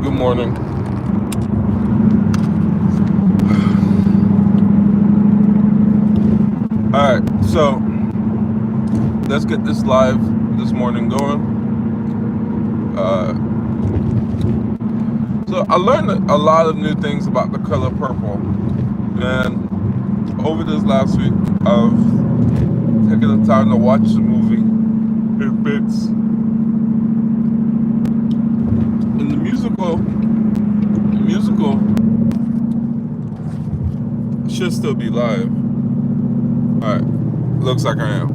Good morning. All right, so let's get this live this morning going. Uh, so I learned a lot of new things about the color purple, and over this last week, I've taken the time to watch the movie in bits. In the musical should still be live. All right, looks like I am.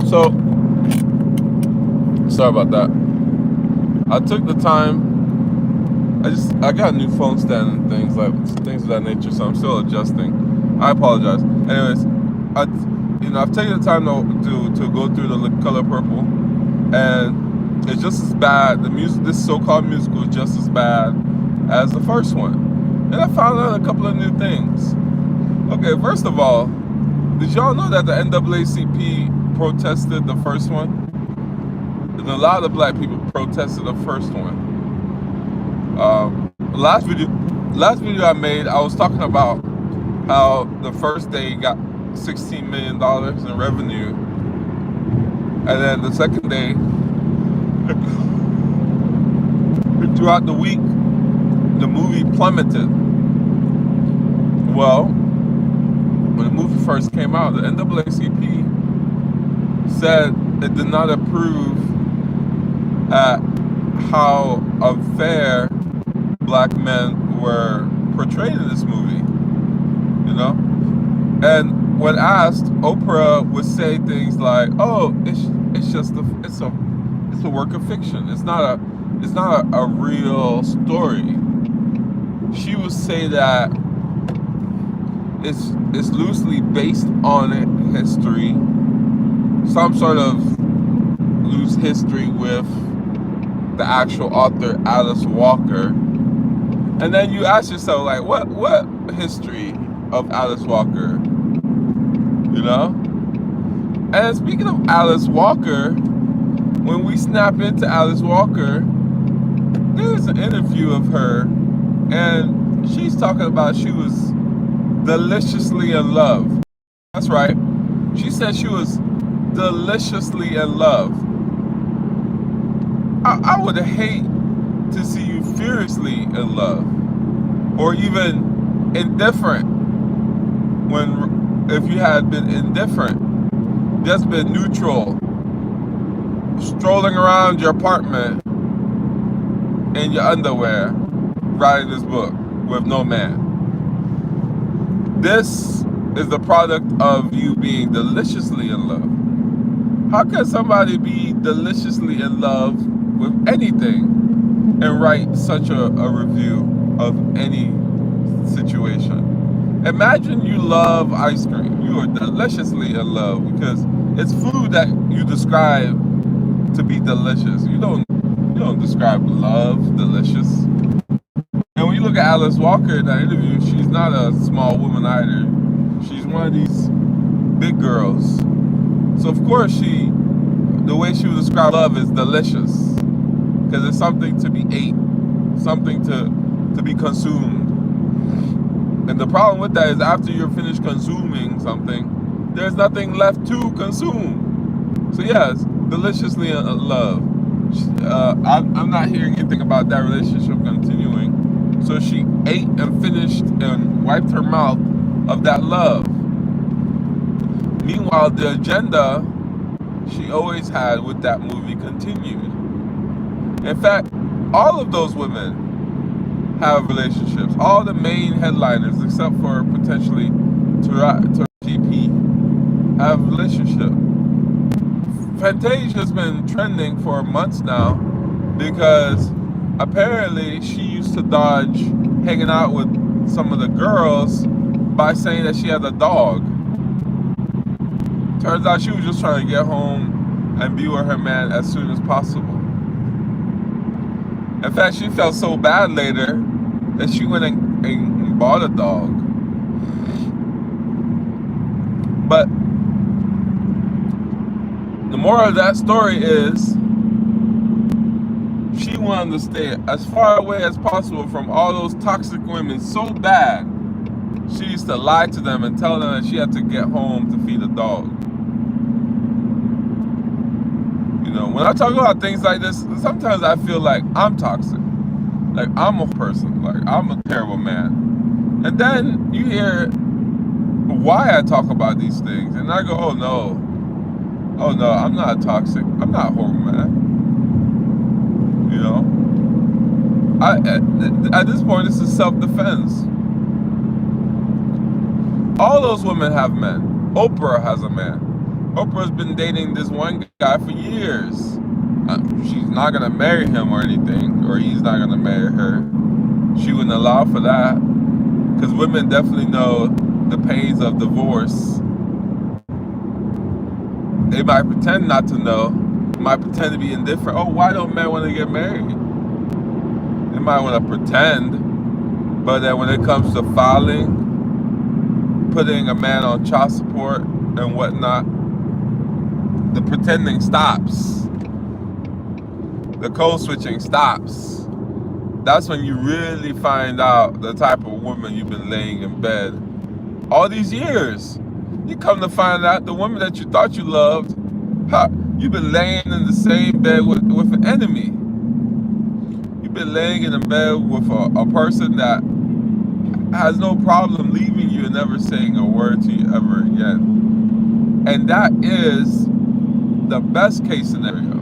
So sorry about that. I took the time. I got a new phone stand and things of that nature, so I'm still adjusting. I apologize. Anyways, I've taken the time to go through the color purple, and it's just as bad. This so-called musical is just as bad as the first one, and I found out a couple of new things. Okay, first of all, did y'all know that the NAACP protested the first one? And a lot of black people protested the first one. Last video I made, I was talking about how the first day got $16 million in revenue, and then the second day, throughout the week, the movie plummeted. Well, when the movie first came out, the NAACP said it did not approve at how unfair black men were portrayed in this movie, And when asked, Oprah would say things like, "Oh, it's a work of fiction. It's not a real story." She would say that it's loosely based on history, some sort of loose history with the actual author Alice Walker. And then you ask yourself, like, what history of Alice Walker? And speaking of Alice Walker, when we snap into Alice Walker, there's an interview of her, and she's talking about she was deliciously in love. That's right. She said she was deliciously in love. I would hate to see you furiously in love, or even indifferent. If you had been indifferent, just been neutral, strolling around your apartment in your underwear, writing this book with no man. This is the product of you being deliciously in love. How can somebody be deliciously in love with anything and write such a review of any situation? Imagine you love ice cream. You are deliciously in love because it's food that you describe to be delicious. You don't describe love delicious. And when you look at Alice Walker in that interview, she's not a small woman either. She's one of these big girls. So of course the way she would describe love is delicious, because it's something to be ate, something to be consumed. And the problem with that is after you're finished consuming something, there's nothing left to consume. So yes, deliciously in love. I'm not hearing anything about that relationship continuing. So she ate and finished and wiped her mouth of that love. Meanwhile, the agenda she always had with that movie continued. In fact, all of those women have relationships. All the main headliners, except for potentially TP, have relationships. Fantasia's been trending for months now because apparently she used to dodge hanging out with some of the girls by saying that she had a dog. Turns out she was just trying to get home and be with her man as soon as possible. In fact, she felt so bad later that she went and bought a dog. But the moral of that story is she wanted to stay as far away as possible from all those toxic women so bad. She used to lie to them and tell them that she had to get home to feed a dog. You know, when I talk about things like this, sometimes I feel like I'm toxic. Like I'm a person. Like I'm a terrible man. And then you hear why I talk about these things. And I go, oh no, I'm not toxic. I'm not a horrible man. You know? At this point, this is self-defense. All those women have men. Oprah has a man. Oprah's been dating this one guy for years. She's not gonna marry him or anything, or he's not gonna marry her. She wouldn't allow for that, because women definitely know the pains of divorce. They might pretend not to know, might pretend to be indifferent. Oh, why don't men want to get married? They might want to pretend, but then when it comes to filing, putting a man on child support and whatnot, the pretending stops. The code switching stops. That's when you really find out the type of woman you've been laying in bed all these years. You come to find out the woman that you thought you loved, you've been laying in the same bed with an enemy. You've been laying in a bed with a person that has no problem leaving you and never saying a word to you ever again. And that is the best case scenario.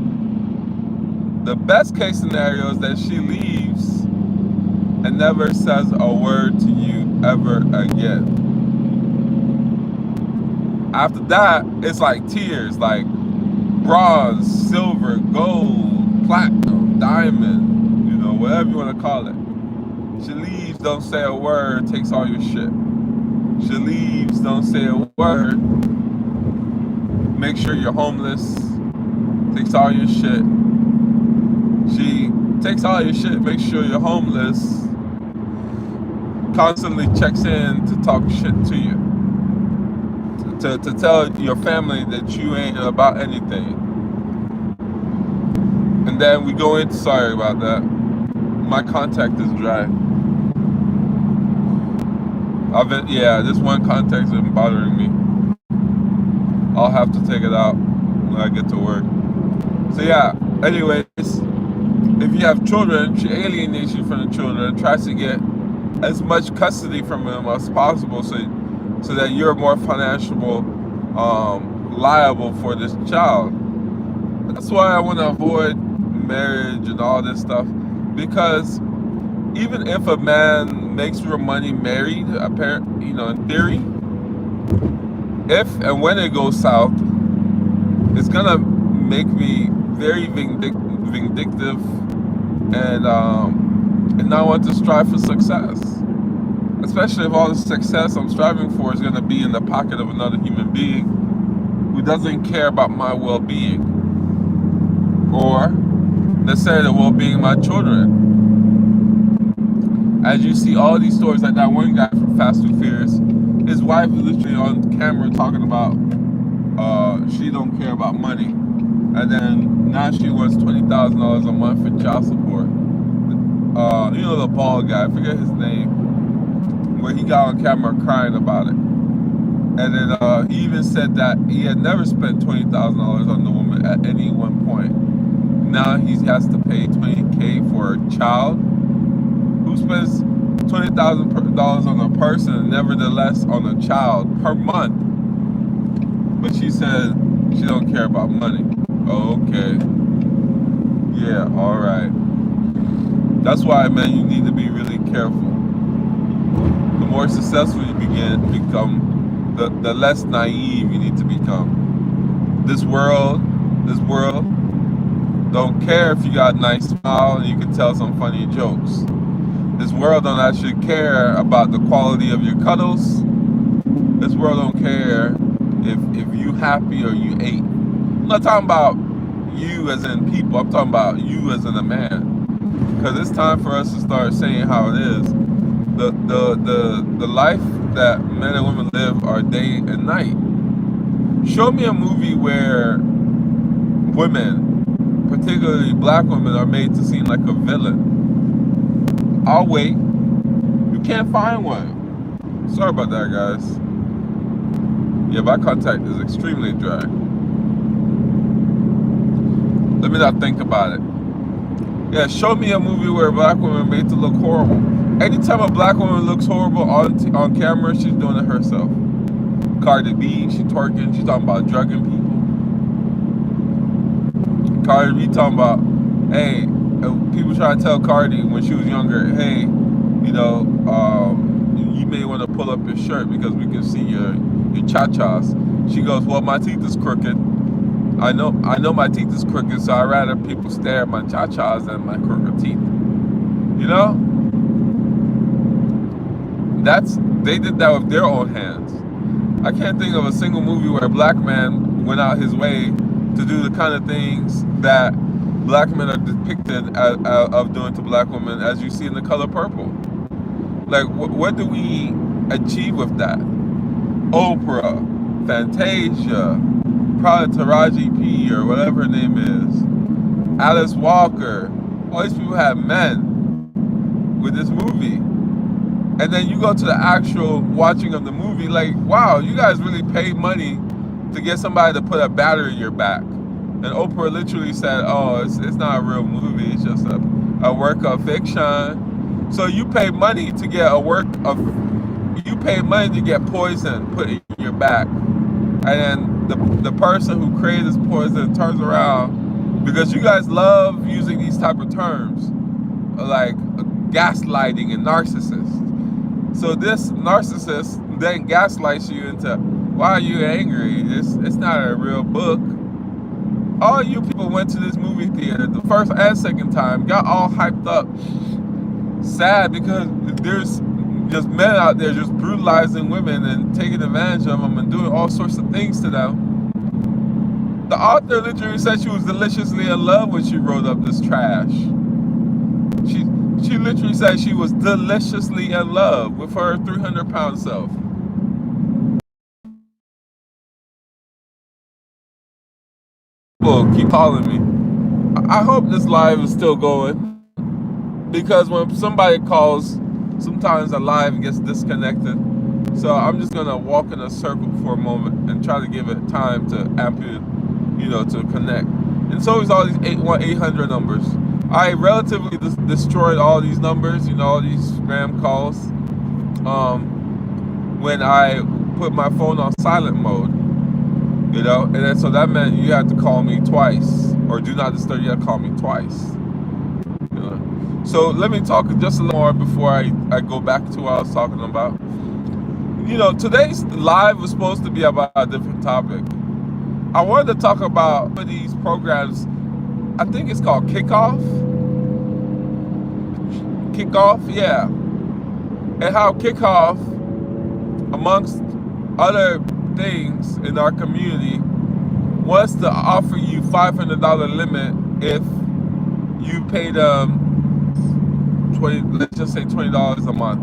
The best case scenario is that she leaves and never says a word to you ever again. After that, it's like tears, like bronze, silver, gold, platinum, diamond, you know, whatever you want to call it. She leaves, don't say a word, takes all your shit. She leaves, don't say a word, make sure you're homeless, takes all your shit. She takes all your shit, makes sure you're homeless, constantly checks in to talk shit to you, to tell your family that you ain't about anything. And then we go into, sorry about that, my contact is dry. This one contact's been bothering me. I'll have to take it out when I get to work. So yeah, anyways, if you have children, she alienates you from the children, tries to get as much custody from them as possible so that you're more financially liable for this child. That's why I want to avoid marriage and all this stuff, because even if a man makes real money married, in theory, if and when it goes south, it's gonna make me very vindictive and not want to strive for success. Especially if all the success I'm striving for is gonna be in the pocket of another human being who doesn't care about my well-being, or necessarily the well-being of my children. As you see all these stories, like that one guy from Fast and Furious, his wife is literally on camera talking about she don't care about money, and then now she wants $20,000 a month for child support. The bald guy, I forget his name, where he got on camera crying about it. And then he even said that he had never spent $20,000 on the woman at any one point. Now he has to pay $20K for a child. Who spends $20,000 on a person and nevertheless on a child per month? But she said she don't care about money. Okay. Yeah, alright. That's why, man, you need to be really careful. The more successful you become, the less naive you need to become. This world don't care if you got a nice smile and you can tell some funny jokes. This world don't actually care about the quality of your cuddles. This world don't care if you happy or you ate. I'm not talking about you as in people. I'm talking about you as in a man. Because it's time for us to start saying how it is. The life that men and women live are day and night. Show me a movie where women particularly black women, are made to seem like a villain. I'll wait. You can't find one. Sorry about that, guys. Yeah, my contact is extremely dry. Let me not think about it. Yeah, show me a movie where a black woman are made to look horrible. Anytime a black woman looks horrible on camera, she's doing it herself. Cardi B, she twerking, she's talking about drugging people. Cardi B talking about, hey, people try to tell Cardi when she was younger, hey, you know, you may want to pull up your shirt because we can see your cha-chas. She goes, well, my teeth is crooked. I know my teeth is crooked, so I'd rather people stare at my cha-chas than my crooked teeth. You know? They did that with their own hands. I can't think of a single movie where a black man went out his way to do the kind of things that black men are depicted of doing to black women, as you see in The Color Purple. Like, what do we achieve with that? Oprah, Fantasia, probably Taraji P, or whatever her name is, Alice Walker. All these people have men with this movie. And then you go to the actual watching of the movie, like, wow, you guys really paid money to get somebody to put a battery in your back. And Oprah literally said, oh, it's not a real movie, it's just a work of fiction. So you pay money to get you pay money to get poison put in your back. And then the person who created this poison turns around, because you guys love using these type of terms, like gaslighting and narcissist. So this narcissist then gaslights you into, why are you angry? It's not a real book. All you people went to this movie theater the first and second time, got all hyped up, sad because there's just men out there just brutalizing women and taking advantage of them and doing all sorts of things to them. The author literally said she was deliciously in love when she wrote up this trash. She literally said she was deliciously in love with her 300-pound self. People keep calling me. I hope this live is still going, because when somebody calls, sometimes the live gets disconnected. So I'm just gonna walk in a circle for a moment and try to give it time to to connect. And so is all these 800 numbers. I relatively destroyed all these numbers, all these spam calls, when I put my phone on silent mode, and then so that meant you had to call me twice, or do not disturb, you had to call me twice. So let me talk just a little more before I go back to what I was talking about. Today's live was supposed to be about a different topic. I wanted to talk about these programs. I think it's called Kickoff, yeah. And how Kickoff, amongst other things in our community, wants to offer you $500 limit if you pay them let's just say $20 a month.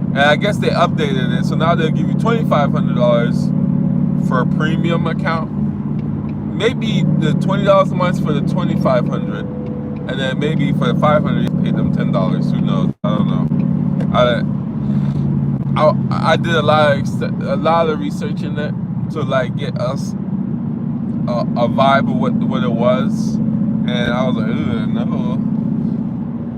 And I guess they updated it, so now they'll give you $2,500 for a premium account. Maybe the $20 a month for the $2,500, and then maybe for the $500 you pay them $10. Who knows? I don't know. I did a lot of research in it to like get us a vibe of what it was, and I was like, no.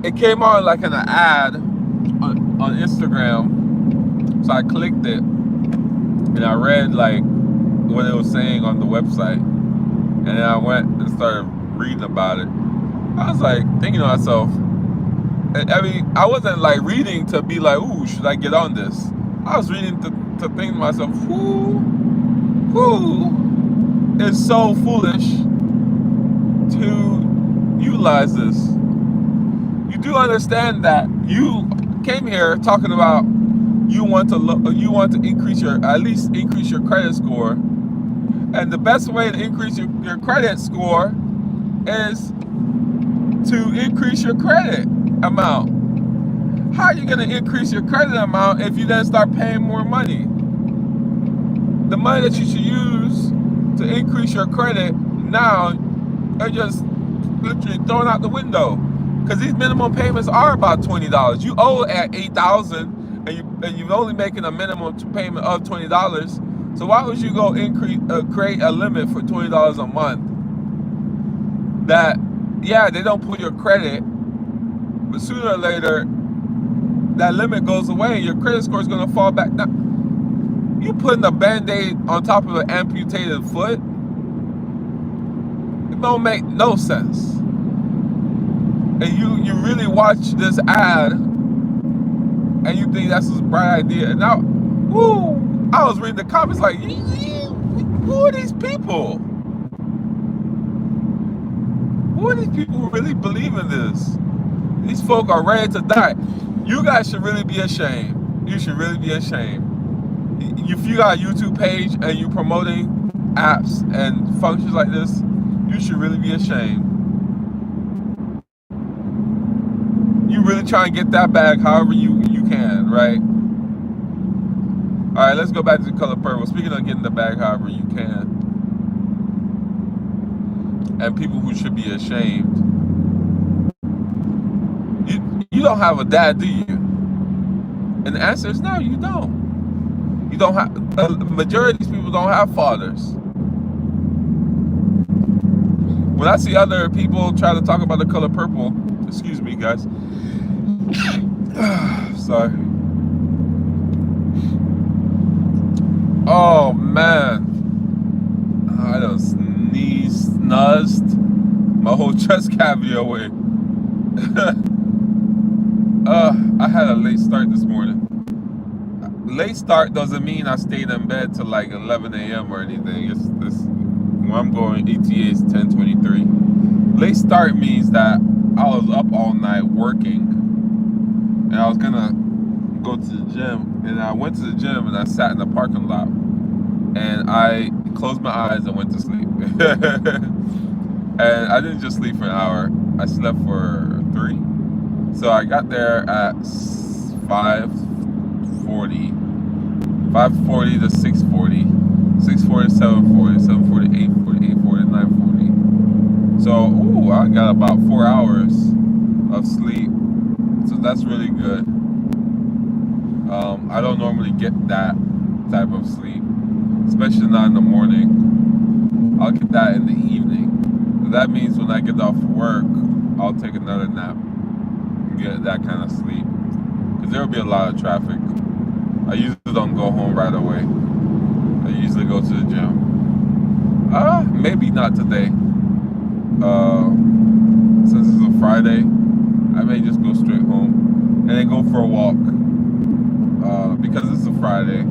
It came on like in an ad on Instagram, so I clicked it and I read like what it was saying on the website, and then I went and started reading about it. I was like thinking to myself, I mean, I wasn't like reading to be like, ooh, should I get on this? I was reading to think to myself, who is so foolish to utilize this? You do understand that you came here talking about you want to at least increase your credit score, and the best way to increase your credit score is to increase your credit amount. How are you going to increase your credit amount if you then start paying more money? The money that you should use to increase your credit now are just literally thrown out the window, because these minimum payments are about $20. You owe at $8,000, and you're only making a minimum payment of $20. So why would you go create a limit for $20 a month? That, yeah, they don't pull your credit, but sooner or later that limit goes away. Your credit score is going to fall back down. You putting a band-aid on top of an amputated foot? It don't make no sense. And you really watch this ad and you think that's a bright idea. And now, woo, I was reading the comments like, who are these people? Who are these people who really believe in this? These folk are ready to die. You guys should really be ashamed. You should really be ashamed. If you got a YouTube page and you promoting apps and functions like this, you should really be ashamed. You really try and get that bag however you can, right? All right, let's go back to the color purple. Speaking of getting the bag however you can, and people who should be ashamed, you don't have a dad, do you? And the answer is no, you don't. You don't have. A majority of these people don't have fathers. When I see other people try to talk about the color purple, excuse me, guys. Sorry. Oh man, I done snuzzed my whole chest cavity away. I had a late start this morning. Late start doesn't mean I stayed in bed till like 11 a.m. or anything. It's when I'm going ETA is 10:23. Late start means that I was up all night working, and I was gonna go to the gym, and I went to the gym and I sat in the parking lot, and I closed my eyes and went to sleep. And I didn't just sleep for an hour. I slept for 3. So I got there at 5:40 to 6:40, 6:40 to 7:40, 7:40 to 8:40, 8:40 to 9:40. So, ooh, I got about 4 hours of sleep. So that's really good. I don't normally get that type of sleep, especially not in the morning. I'll get that in the evening. So that means when I get off work, I'll take another nap and get that kind of sleep. Because there will be a lot of traffic. I usually don't go home right away. I usually go to the gym. Maybe not today. Since it's a Friday, I may just go straight home and then go for a walk. Because it's a Friday.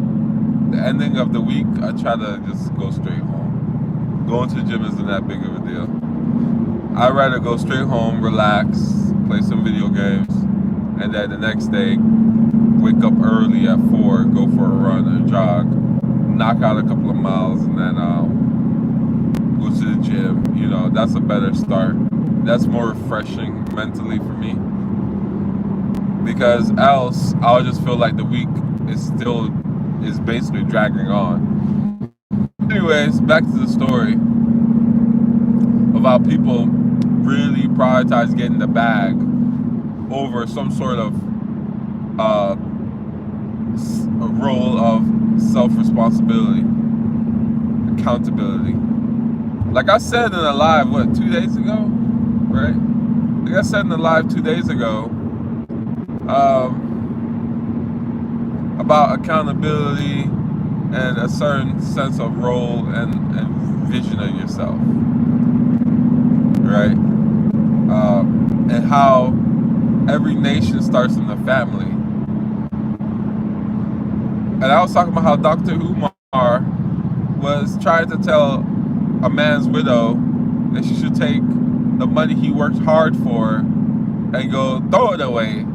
The ending of the week, I try to just go straight home. Going to the gym isn't that big of a deal. I'd rather go straight home, relax, play some video games, and then the next day, wake up early at 4, go for a run or jog, knock out a couple of miles, and then go to the gym. You know, that's a better start. That's more refreshing mentally for me. Because else, I'll just feel like the week is basically dragging on. Anyways, back to the story about people really prioritize getting the bag over some sort of a role of self-responsibility, accountability. Like I said in a live, 2 days ago, right? Like I said in the live 2 days ago, about accountability and a certain sense of role and vision of yourself, right? And how every nation starts in the family. And I was talking about how Dr. Umar was trying to tell a man's widow that she should take the money he worked hard for and go throw it away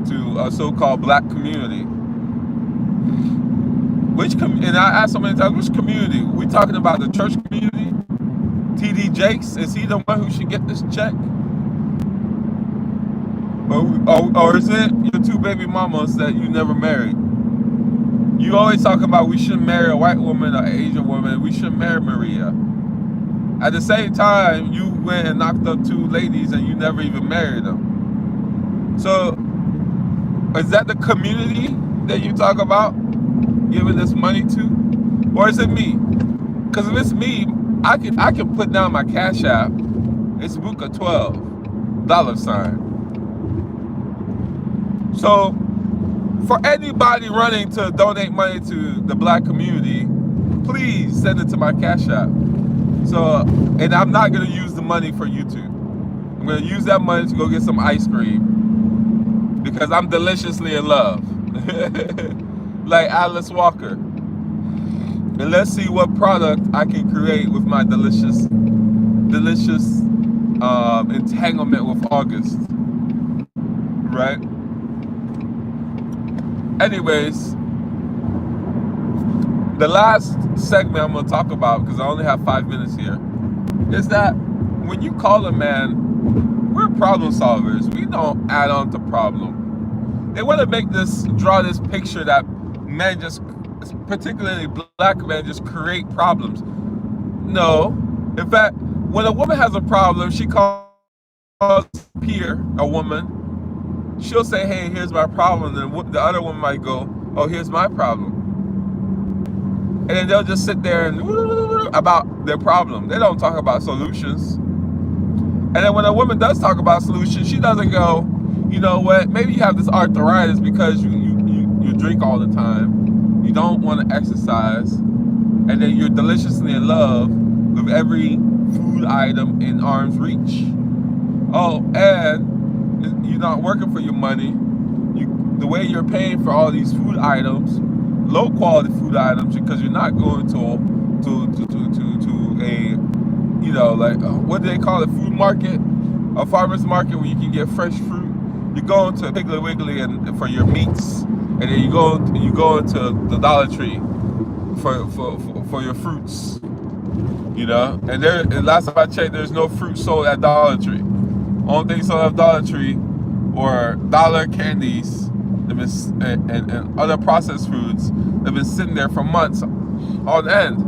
to a so-called black community. And I asked so many times, which community? We talking about the church community? TD Jakes, is he the one who should get this check? Or is it your 2 baby mamas that you never married? You always talk about we shouldn't marry a white woman or an Asian woman. We shouldn't marry Maria. At the same time, you went and knocked up 2 ladies and you never even married them. So is that the community that you talk about giving this money to? Or is it me? Because if it's me, I can put down my Cash App. It's Buka12 $. So for anybody running to donate money to the black community, please send it to my Cash App. So, and I'm not gonna use the money for YouTube. I'm gonna use that money to go get some ice cream because I'm deliciously in love, like Alice Walker. And let's see what product I can create with my delicious entanglement with August, right? Anyways, the last segment I'm gonna talk about, because I only have 5 minutes here, is that when you call a man, we're problem solvers. We don't add on to problem. They want to draw this picture that men just, particularly black men, just create problems. No. In fact, when a woman has a problem, she calls a peer, a woman, she'll say, hey, here's my problem. And the other woman might go, oh, here's my problem. And then they'll just sit there and about their problem. They don't talk about solutions. And then when a woman does talk about solutions, she doesn't go, you know what, maybe you have this arthritis because you drink all the time. You don't want to exercise. And then you're deliciously in love with every food item in arm's reach. Oh, and you're not working for your money. The way you're paying for all these food items, low quality food items, because you're not going to a, you know, like, what do they call it, food market, a farmer's market where you can get fresh fruit. You're going to Piggly Wiggly and for your meats, and then you go into the Dollar Tree for your fruits, you know. And last time I checked, there's no fruit sold at Dollar Tree. Only thing sold at Dollar Tree or dollar candies and other processed foods that have been sitting there for months on end.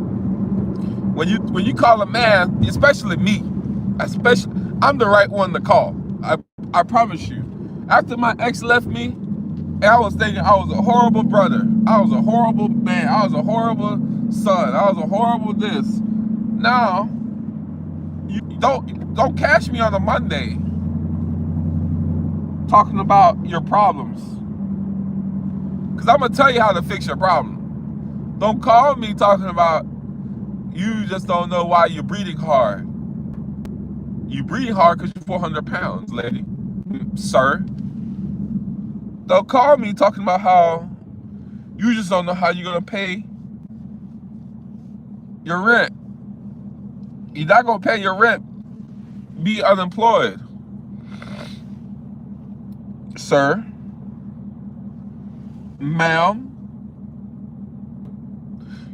When you call a man, especially me, I'm the right one to call. I promise you. After my ex left me, and I was thinking I was a horrible brother, I was a horrible man, I was a horrible son, I was a horrible this. Now, you don't catch me on a Monday talking about your problems, because I'm gonna tell you how to fix your problem. Don't call me talking about you just don't know why you're breathing hard. You breathing hard because you're 400 pounds, lady, sir. Don't call me talking about how you just don't know how you're gonna pay your rent. You're not gonna pay your rent. Be unemployed, sir, ma'am.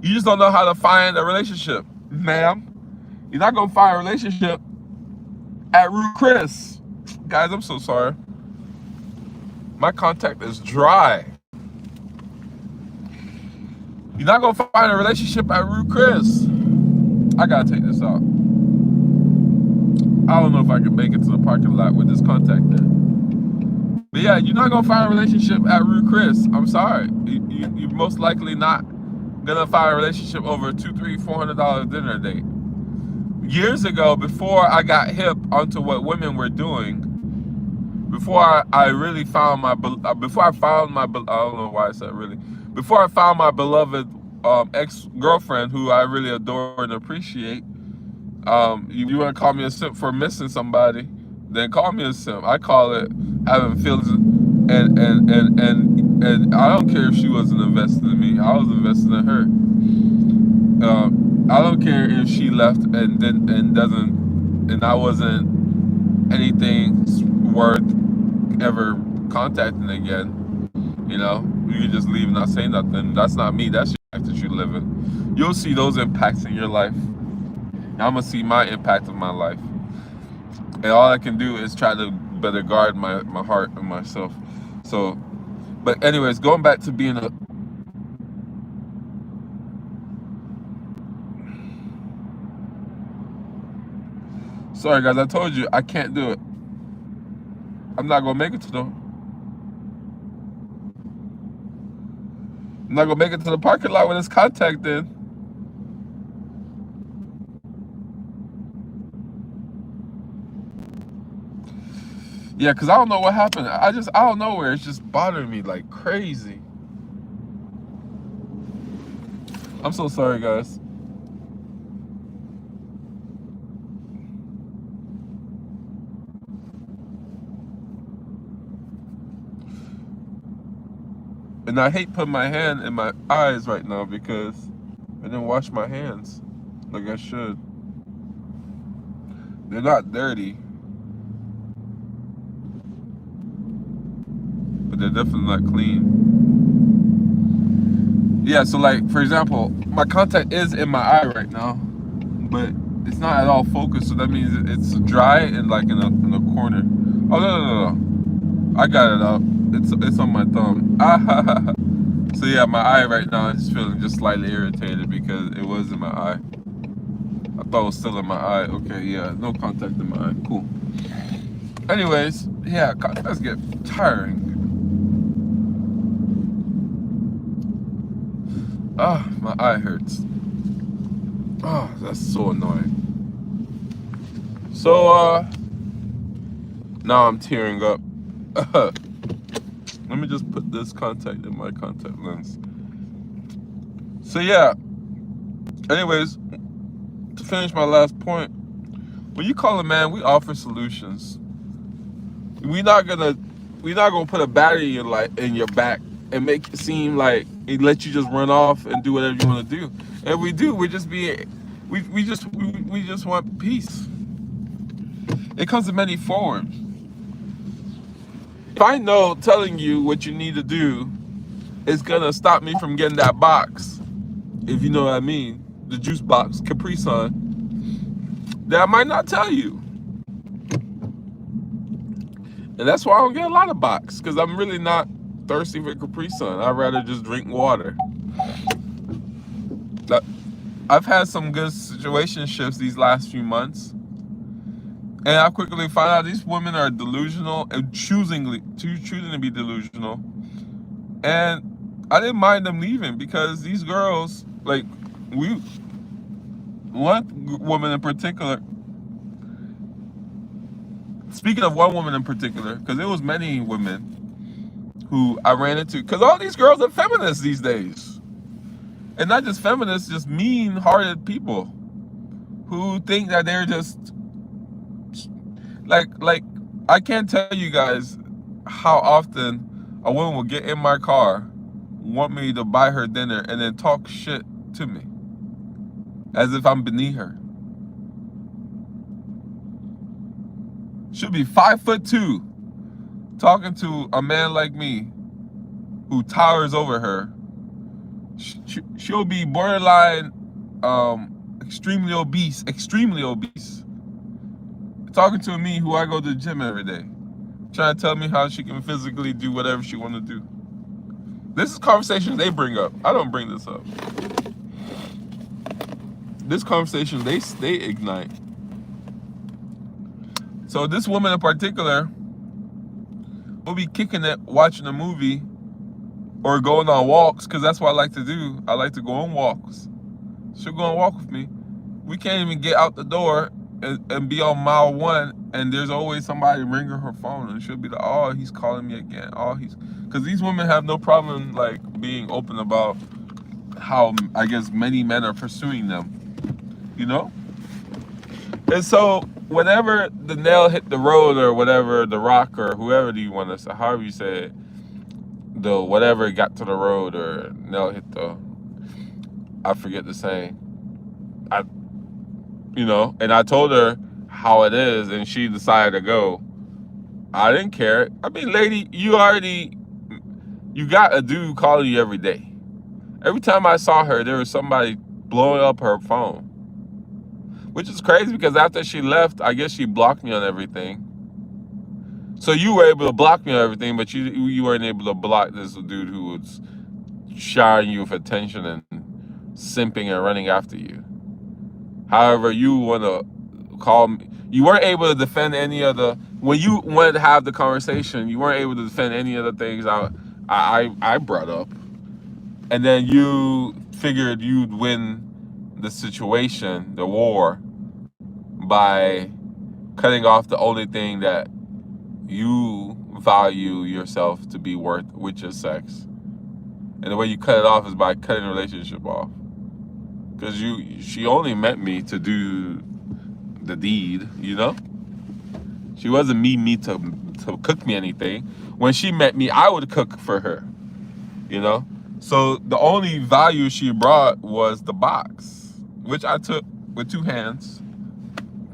You just don't know how to find a relationship, ma'am. You're not gonna find a relationship at Rude Chris. Guys, I'm so sorry. My contact is dry. You're not gonna find a relationship at Rude Chris. I gotta take this out. I don't know if I can make it to the parking lot with this contact in. But yeah, you're not gonna find a relationship at Rude Chris. I'm sorry. You're most likely not gonna find a relationship over $200, $300, $400 dinner date. Years ago, before I got hip onto what women were doing, before I really found I don't know why I said really, before I found my beloved ex-girlfriend who I really adore and appreciate, you want to call me a simp for missing somebody, then call me a simp. I call it having feelings, and I don't care if she wasn't invested in me. I was invested in her. I don't care if she left and I wasn't anything worth ever contacting again. You know, you can just leave and not say nothing. That's not me. That's your life that you live in. You'll see those impacts in your life. I'm gonna see my impact of my life, and all I can do is try to better guard my heart and myself. So, but anyways, going back to being a Sorry guys, I told you I can't do it. I'm not gonna make it to the. I'm not gonna make it to the parking lot with this contact in. Yeah, cause I don't know what happened. I don't know where it's just bothering me like crazy. I'm so sorry, guys. And I hate putting my hand in my eyes right now because I didn't wash my hands like I should. They're not dirty, but they're definitely not clean. Yeah, so like, for example, my contact is in my eye right now, but it's not at all focused, so that means it's dry and like in a corner. Oh, no. I got it out. It's on my thumb. So yeah, my eye right now is feeling just slightly irritated because it was in my eye. I thought it was still in my eye. Okay, yeah, no contact in my eye. Cool. Anyways, yeah, contacts get tiring. Ah, my eye hurts. Ah, that's so annoying. So, now I'm tearing up. Let me just put this contact in my contact lens. So yeah, anyways, to finish my last point, when you call a man, we offer solutions. We're not gonna put a battery in your back and make it seem like it let you just run off and do whatever you want to do. If we do, we just want peace. It comes in many forms. If I know telling you what you need to do is gonna stop me from getting that box, if you know what I mean, the juice box, Capri Sun, then I might not tell you. And that's why I don't get a lot of box, because I'm really not thirsty for Capri Sun. I'd rather just drink water. I've had some good situationships these last few months, and I quickly find out these women are delusional and choosing to be delusional. And I didn't mind them leaving because these girls, like, one woman in particular, speaking of one woman in particular, because there was many women who I ran into, because all these girls are feminists these days. And not just feminists, just mean-hearted people who think that they're just like I can't tell you guys how often a woman will get in my car, want me to buy her dinner, and then talk shit to me as if I'm beneath her. She'll be 5'2", talking to a man like me who towers over her. She'll be borderline extremely obese, talking to me who I go to the gym every day, trying to tell me how she can physically do whatever she want to do. This is conversations they bring up. I don't bring this up. This conversation they ignite. So this woman in particular will be kicking it, watching a movie, or going on walks, because that's what I like to do. I like to go on walks. She'll go on walk with me. We can't even get out the door and be on mile 1, and there's always somebody ringing her phone, and she'll be like, oh, he's calling me again. Oh, because these women have no problem like being open about how, I guess, many men are pursuing them, you know? And so whenever the nail hit the road, or whatever, the rock, or whoever do you want to say, however you say it, the whatever got to the road, or nail hit the, I forget the saying. And I told her how it is, and she decided to go. I didn't care. I mean, lady, you got a dude calling you every day. Every time I saw her, there was somebody blowing up her phone. Which is crazy, because after she left, I guess she blocked me on everything. So you were able to block me on everything, but you weren't able to block this dude who was showering you with attention and simping and running after you. However, you want to call me, You weren't able to defend any of the when you wanted to have the conversation. You weren't able to defend any of the things I brought up, and then you figured you'd win the situation, the war, by cutting off the only thing that you value yourself to be worth, which is sex. And the way you cut it off is by cutting the relationship off. Because she only met me to do the deed, you know? She wasn't me to cook me anything. When she met me, I would cook for her, you know? So the only value she brought was the box, which I took with 2 hands.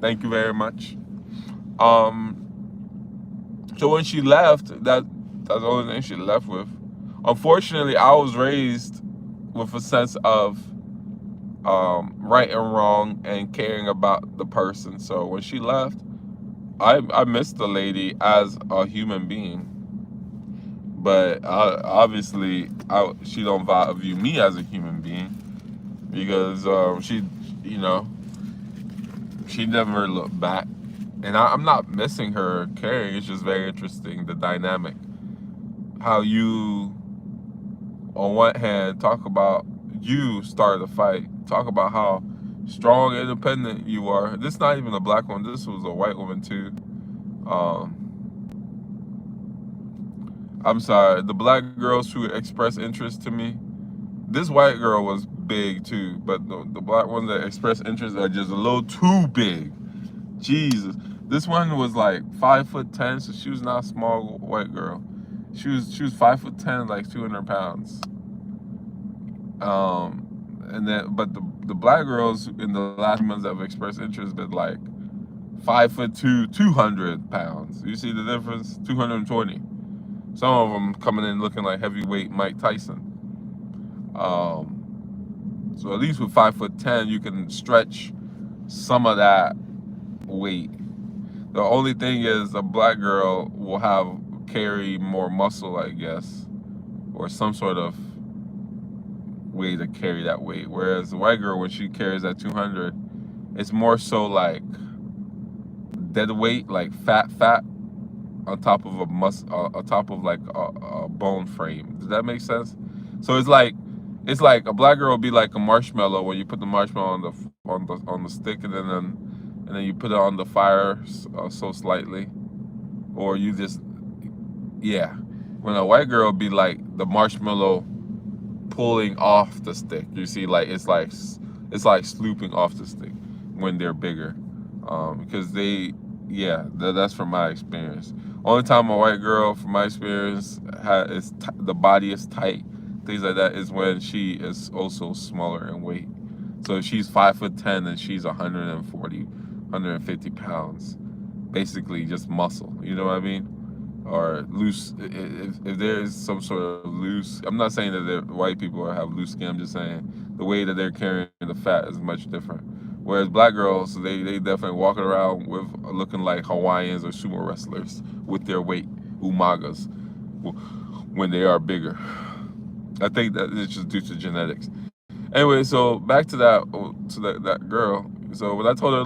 Thank you very much. So when she left, that's the only thing she left with. Unfortunately, I was raised with a sense of right and wrong and caring about the person. So when she left, I missed the lady as a human being. But obviously, she don't view me as a human being because she, you know, she never looked back. And I'm not missing her caring. It's just very interesting, the dynamic. How you, on one hand, talk about you started a fight. Talk about how strong, independent you are. This is not even a black woman. This was a white woman too. I'm sorry. The black girls who expressed interest to me. This white girl was big too, but the black ones that express interest are just a little too big. Jesus. This one was like 5'10", so she was not a small white girl. She was 5'10", like 200 pounds. And then, but the black girls in the last months that have expressed interest been like 5'2", 200 pounds. You see the difference? 220. Some of them coming in looking like heavyweight Mike Tyson. So at least with 5'10", you can stretch some of that weight. The only thing is a black girl will carry more muscle, I guess, or some sort of way to carry that weight. Whereas the white girl, when she carries that 200, it's more so like dead weight, like fat on top of on top of like a bone frame. Does that make sense? So it's like a black girl will be like a marshmallow when you put the marshmallow on the stick and then you put it on the fire so slightly, or you just When a white girl be like the marshmallow pulling off the stick. You see, like it's like slooping off the stick when they're bigger, because that's from my experience. Only time a white girl, from my experience, the body is tight, things like that, is when she is also smaller in weight. So if she's 5'10" and she's 140, 150 pounds, basically just muscle. You know what I mean? Or loose. If there is some sort of loose, I'm not saying that white people have loose skin. I'm just saying the way that they're carrying the fat is much different. Whereas black girls, they definitely walking around with looking like Hawaiians or sumo wrestlers with their weight, umagas, when they are bigger. I think that it's just due to genetics. Anyway, so back to that girl. So when I told her,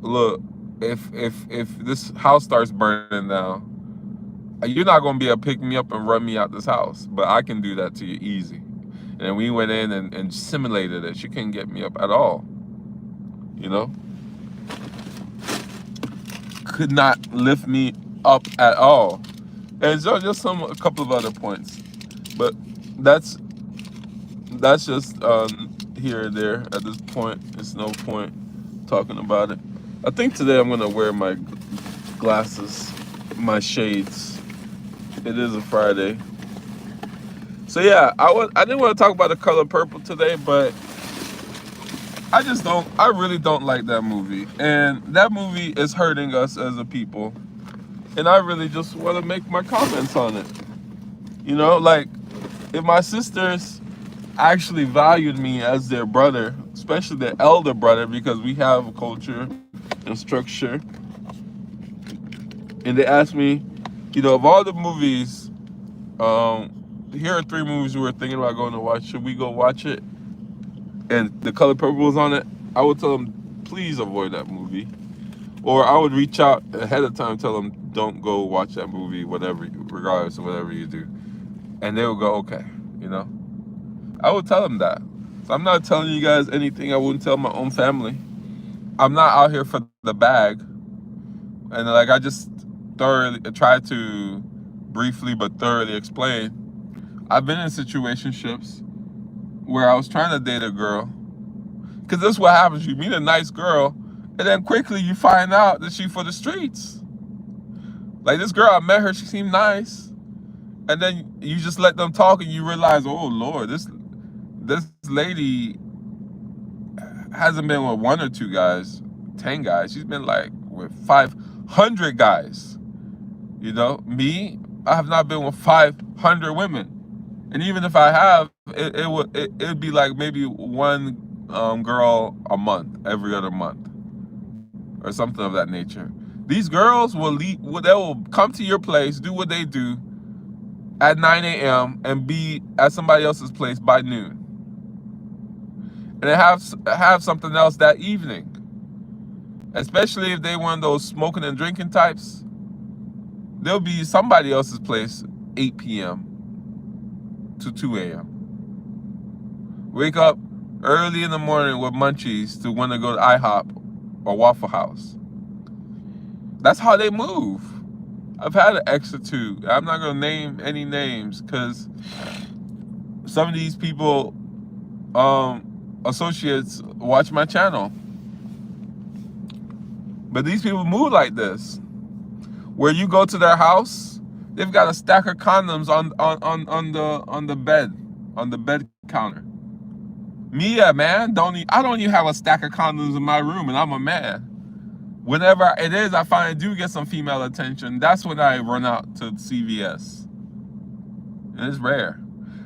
look, if this house starts burning down, you're not gonna be able to pick me up and run me out this house, but I can do that to you easy. And we went in and simulated it. She couldn't get me up at all. You know? Could not lift me up at all. And so just a couple of other points. But that's just here or there at this point. It's no point talking about it. I think today I'm gonna wear my glasses, my shades. It is a Friday. So yeah, I didn't want to talk about The Color Purple today, but I really don't like that movie. And that movie is hurting us as a people. And I really just want to make my comments on it. You know, like, if my sisters actually valued me as their brother, especially their elder brother, because we have a culture and structure, and they asked me, you know, of all the movies, here are 3 movies we were thinking about going to watch. Should we go watch it? And The Color Purple was on it. I would tell them please avoid that movie. Or I would reach out ahead of time, tell them don't go watch that movie, whatever, regardless of whatever you do, and they would go okay. You know, I would tell them that. So I'm not telling you guys anything I wouldn't tell my own family. I'm not out here for the bag, and like I just thoroughly try to briefly but thoroughly explain. I've been in situationships where I was trying to date a girl, because this is what happens: you meet a nice girl, and then quickly you find out that she's for the streets. Like this girl, I met her, she seemed nice, and then you just let them talk, and you realize, oh Lord, this lady hasn't been with one or two guys, 10 guys. She's been like with 500 guys. You know, me, I have not been with 500 women, and even if I have, it'd be like maybe one girl a month, every other month, or something of that nature. These girls will leave. They will come to your place, do what they do at 9 a.m. and be at somebody else's place by noon, and they have something else that evening. Especially if they one of those smoking and drinking types, they'll be somebody else's place 8 p.m. to 2 a.m. Wake up early in the morning with munchies to want to go to IHOP or Waffle House. That's how they move. I've had an ex or two. I'm not going to name any names because some of these people, associates, watch my channel. But these people move like this. Where you go to their house, they've got a stack of condoms on the bed counter. Me, a man, I don't even have a stack of condoms in my room, and I'm a man. Whenever it is, I finally do get some female attention. That's when I run out to CVS, and it's rare.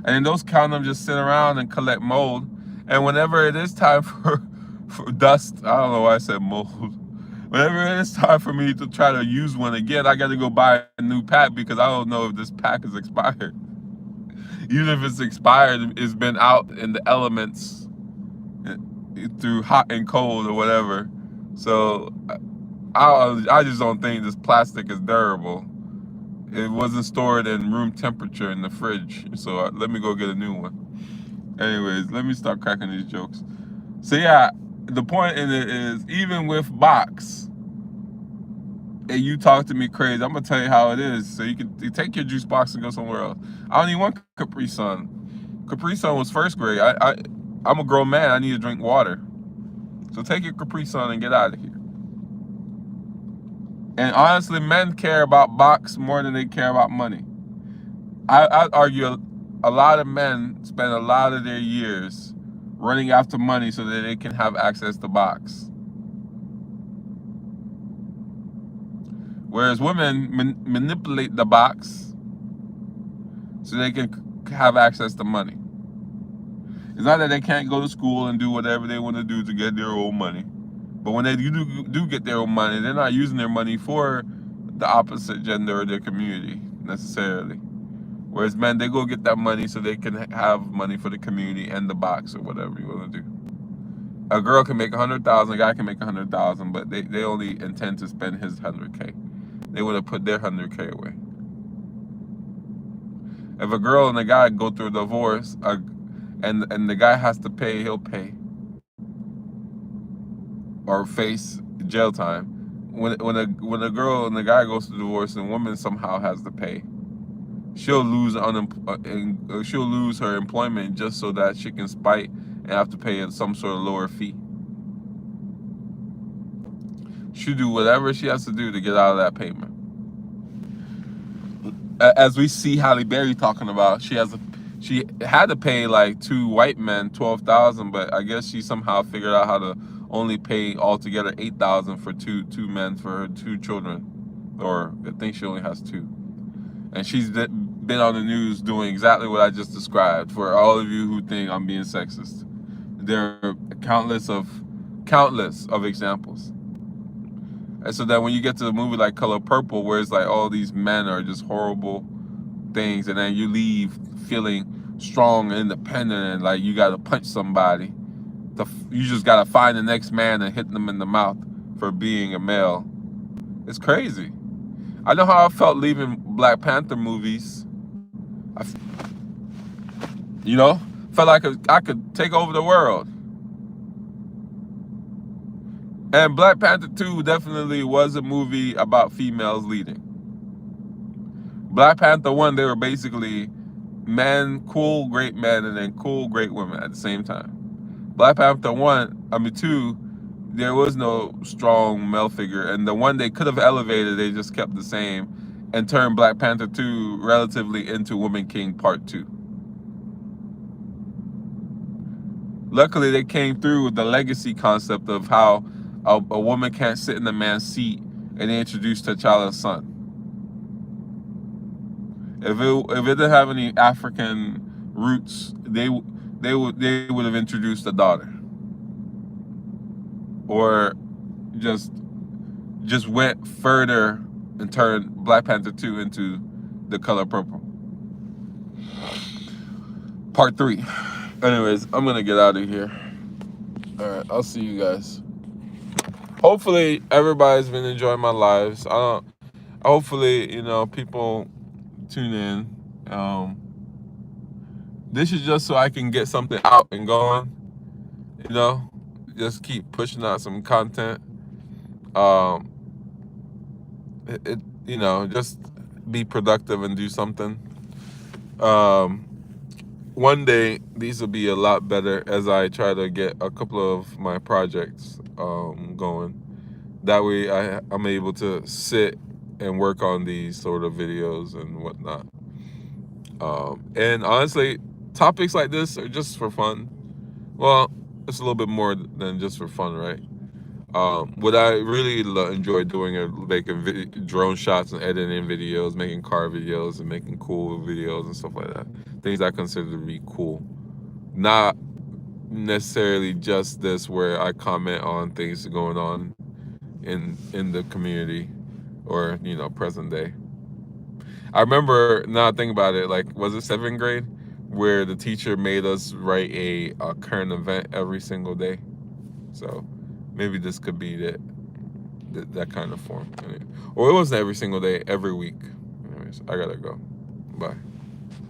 And then those condoms just sit around and collect mold. And whenever it is time for dust, I don't know why I said mold. Whenever it is time for me to try to use one again, I got to go buy a new pack because I don't know if this pack is expired. Even if it's expired, it's been out in the elements through hot and cold or whatever. So I just don't think this plastic is durable. It wasn't stored in room temperature in the fridge. So let me go get a new one. Anyways, let me start cracking these jokes. So yeah, the point in it is, even with box, and you talk to me crazy, I'm gonna tell you how it is, so you take your juice box and go somewhere else. I don't even want Capri Sun. Capri Sun was first grade. I'm a grown man. I need to drink water. So take your Capri Sun and get out of here. And honestly, men care about box more than they care about money. I'd argue a lot of men spend a lot of their years running after money so that they can have access to box. Whereas women manipulate the box so they can have access to money. It's not that they can't go to school and do whatever they want to do to get their own money. But when they do get their own money, they're not using their money for the opposite gender or their community necessarily. Whereas men, they go get that money so they can have money for the community and the box or whatever you want to do. A girl can make 100,000, a guy can make 100,000, but they only intend to spend his 100K. They would have put their 100K away. If a girl and a guy go through a divorce, and the guy has to pay, he'll pay or face jail time. When a girl and the guy goes to divorce, and the woman somehow has to pay, she'll lose her employment just so that she can spite and have to pay some sort of lower fee. She'll do whatever she has to do to get out of that payment. As we see Halle Berry talking about, she had to pay like 2 white men $12,000, but I guess she somehow figured out how to only pay altogether $8,000 for two men for her 2 children, or I think she only has 2. And she's been on the news doing exactly what I just described. For all of you who think I'm being sexist, there are countless of examples. And so that when you get to a movie like Color Purple, where it's like all these men are just horrible things, and then you leave feeling strong and independent and like you got to punch somebody you just gotta find the next man and hit them in the mouth for being a male. It's crazy. I know how I felt leaving Black Panther movies. I, you know, felt like I could take over the world. And Black Panther 2 definitely was a movie about females leading. Black Panther 1, they were basically men, cool, great men, and then cool, great women at the same time. Black Panther 2, there was no strong male figure. And the one they could have elevated, they just kept the same and turned Black Panther 2 relatively into Woman King Part 2. Luckily, they came through with the legacy concept of how a woman can't sit in a man's seat, and they introduced T'Challa's son. If it didn't have any African roots, they would have introduced a daughter, or just went further and turned Black Panther 2 into The Color Purple. Part 3. Anyways, I'm gonna get out of here. All right, I'll see you guys. Hopefully, everybody's been enjoying my lives. Hopefully, people tune in. This is just so I can get something out and going. Just keep pushing out some content. Just be productive and do something. One day these will be a lot better as I try to get a couple of my projects going. That way I'm able to sit and work on these sort of videos and whatnot. And honestly, topics like this are just for fun. Well, it's a little bit more than just for fun, right? What I really enjoy doing are making drone shots and editing videos, making car videos and making cool videos and stuff like that. Things I consider to be cool. Not necessarily just this where I comment on things going on in the community or, present day. I remember, now I think about it, like, was it 7th grade? Where the teacher made us write a current event every single day. So maybe this could be that kind of form. Or it wasn't every single day, every week. Anyways, I gotta go. Bye.